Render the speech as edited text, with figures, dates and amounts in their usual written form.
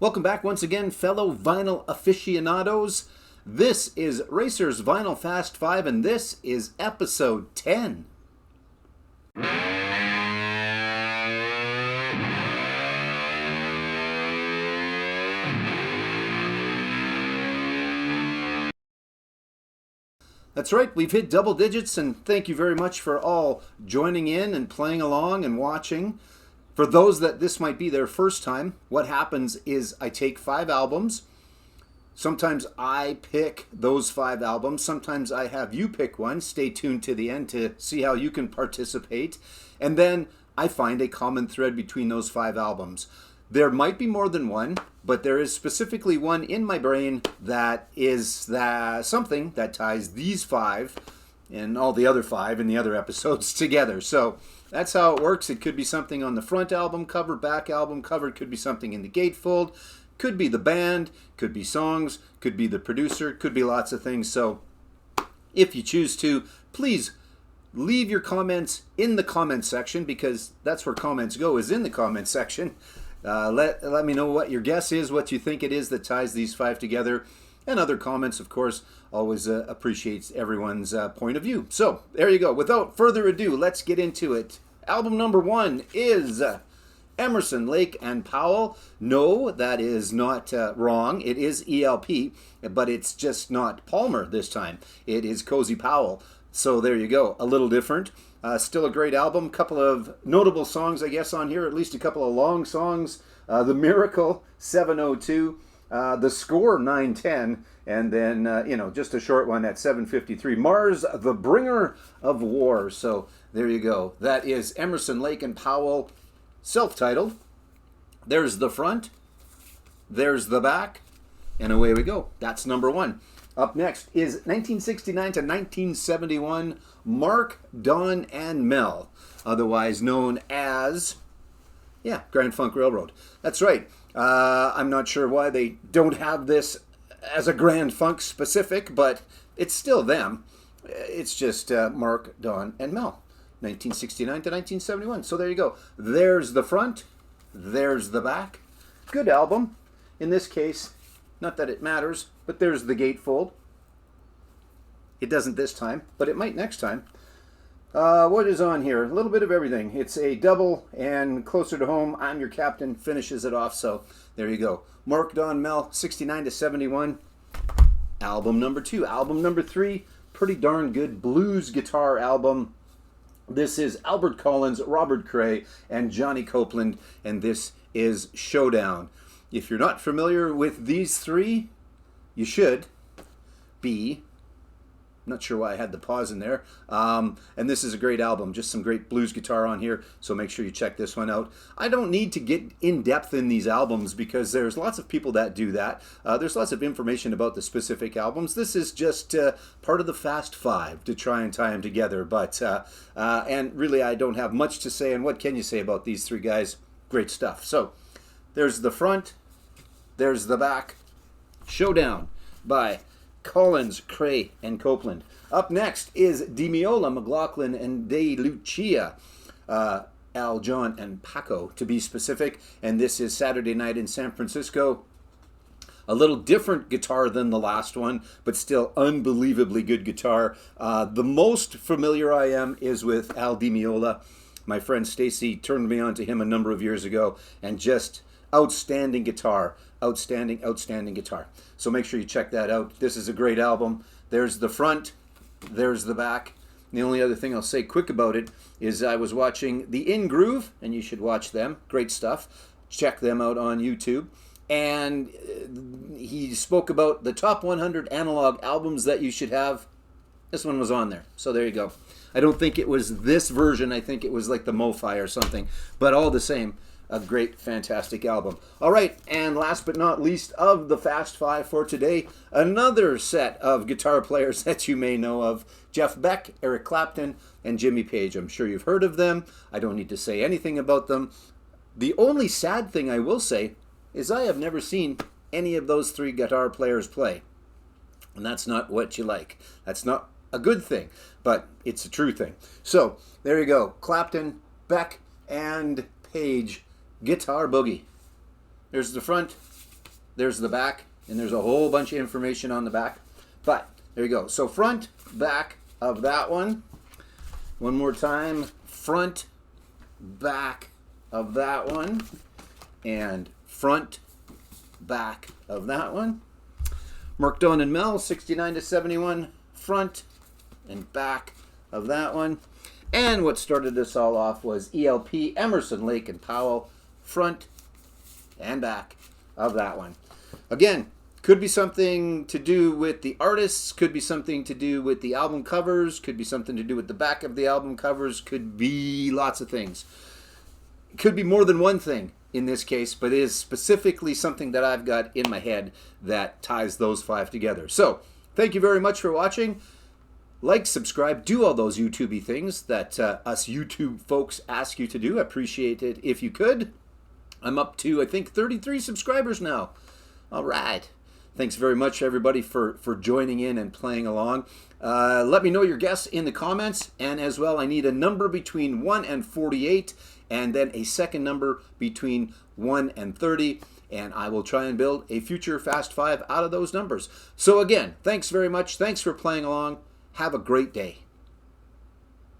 Welcome back once again, fellow vinyl aficionados. This is Racers Vinyl Fast 5, and this is episode 10. That's right, we've hit double digits, and thank you very much for all joining in and playing along and watching. For those that this might be their first time, what happens is I take 5 albums. Sometimes I pick those 5 albums. Sometimes I have you pick one. Stay tuned to the end to see how you can participate. And then I find a common thread between those 5 albums. There might be more than one, but there is specifically one in my brain that is something that ties these 5 and all the other 5 in the other episodes together. So that's how it works. It could be something on the front album cover, back album cover. It could be something in the gatefold. Could be the band. Could be songs. Could be the producer. Could be lots of things. So if you choose to, please leave your comments in the comment section, because that's where comments go, is in the comment section. Let me know what your guess is, what you think it is that ties these 5 together. And other comments, of course, always appreciates everyone's point of view. So, there you go. Without further ado, let's get into it. Album number 1 is Emerson, Lake and Powell. No, that is not wrong. It is ELP, but it's just not Palmer this time. It is Cozy Powell. So, there you go. A little different. Still a great album. Couple of notable songs, I guess, on here. At least a couple of long songs. The Miracle, 702. The Score, 910, and then, just a short one at 7:53. Mars, the Bringer of War. So there you go. That is Emerson, Lake and Powell, self-titled. There's the front, there's the back, and away we go. That's number 1. Up next is 1969 to 1971, Mark, Don, and Mel, otherwise known as, Grand Funk Railroad. That's right. I'm not sure why they don't have this as a Grand Funk specific, but it's still them. It's just Mark, Don, and Mel, 1969 to 1971. So there you go. There's the front. There's the back. Good album. In this case, not that it matters, but there's the gatefold. It doesn't this time, but it might next time. What is on here? A little bit of everything. It's a double, and Closer to Home, I'm Your Captain, finishes it off. So there you go. Mark, Don, Mel, 69 to 71. Album number 2. Album number 3, pretty darn good blues guitar album. This is Albert Collins, Robert Cray, and Johnny Copeland, and this is Showdown. If you're not familiar with these 3, you should be. Not sure why I had the pause in there. And this is a great album. Just some great blues guitar on here, so make sure you check this one out. I don't need to get in-depth in these albums because there's lots of people that do that. There's lots of information about the specific albums. This is just part of the Fast 5 to try and tie them together. But and really, I don't have much to say. And what can you say about these 3 guys? Great stuff. So there's the front. There's the back. Showdown by Collins, Cray, and Copeland. Up next is Di Meola, McLaughlin, and De Lucia. Al, John, and Paco, to be specific. And this is Saturday Night in San Francisco. A little different guitar than the last one, but still unbelievably good guitar. The most familiar I am is with Al Di Meola. My friend Stacy turned me on to him a number of years ago, and just outstanding guitar. Outstanding guitar. So make sure you check that out. This is a great album. There's the front. There's the back. The only other thing I'll say quick about it is I was watching The In Groove, and you should watch them. Great stuff. Check them out on YouTube. And he spoke about the top 100 analog albums that you should have. This one was on there. So there you go. I don't think it was this version. I think it was like the Mo-Fi or something. But all the same, a great, fantastic album. All right, and last but not least of the Fast 5 for today, another set of guitar players that you may know of. Jeff Beck, Eric Clapton, and Jimmy Page. I'm sure you've heard of them. I don't need to say anything about them. The only sad thing I will say is I have never seen any of those 3 guitar players play. And that's not what you like. That's not a good thing, but it's a true thing. So, there you go. Clapton, Beck, and Page. Guitar Boogie. There's the front, there's the back, and there's a whole bunch of information on the back. But there you go. So front, back of that one. One more time. Front, back of that one. And front, back of that one. Mercdon and Mel, 69 to 71. Front and back of that one. And what started this all off was ELP, Emerson, Lake, and Powell. Front and back of that one. Again, could be something to do with the artists, could be something to do with the album covers, could be something to do with the back of the album covers, could be lots of things. It could be more than one thing in this case, but it is specifically something that I've got in my head that ties those 5 together. So, thank you very much for watching. Like, subscribe, do all those YouTube-y things that us YouTube folks ask you to do. I appreciate it if you could. I'm up to, I think, 33 subscribers now. All right. Thanks very much, everybody, for joining in and playing along. Let me know your guess in the comments. And as well, I need a number between 1 and 48, and then a second number between 1 and 30. And I will try and build a future Fast 5 out of those numbers. So again, thanks very much. Thanks for playing along. Have a great day.